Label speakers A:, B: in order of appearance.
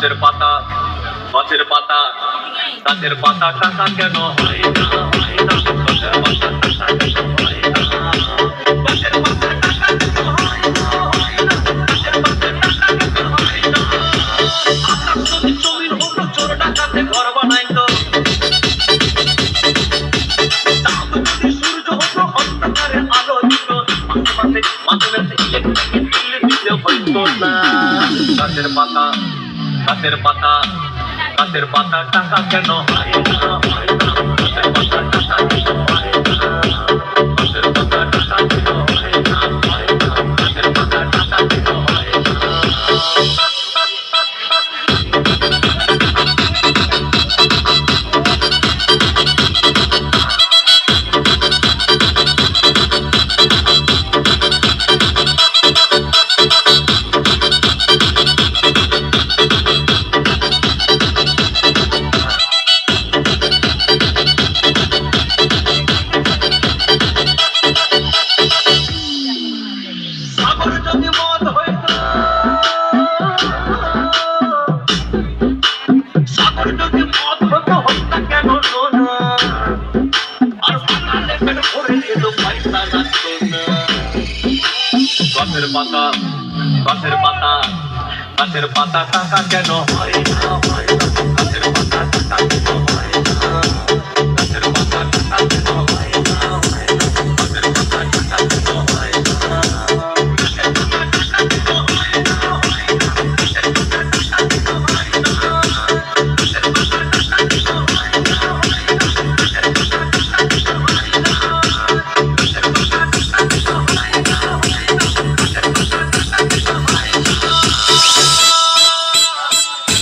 A: গাছের পাতা গাছের পাতা গাছের পাতা টাকা কেন হয় না হয় না গাছের পাতা টাকা কেন হয় না গাছের পাতা টাকা কেন হয় না হয় না গাছের পাতা টাকা কেন হয় না আকাশ যদি জমির হতো চোর ডাকাতে ঘর বানাইতো চাঁদ যদি সূর্য হতো অন্ধকারে আলো দিত মাঝে মাঝে ইলেকট্রিক বিল দিতে হইতো না গাছের পাতা গাছের পাতা গাছের পাতা টাকা কেন হয় না হয় না গাছের পাতা টাকা কেন হয় না গাছের পাতা টাকা কেন হয় না হয় না গাছের পাতা টাকা কেন হয় না সাগর যদি মদ হইতো সাগর যদি মদ হতো হত্যা কেন না আর বাঙালে পেট ভরে এলো পয়সা লাগতো না গাছের পাতা গাছের পাতা গাছের পাতা টাকা কেন হয় না হয় না গাছের পাতা টাকা কেন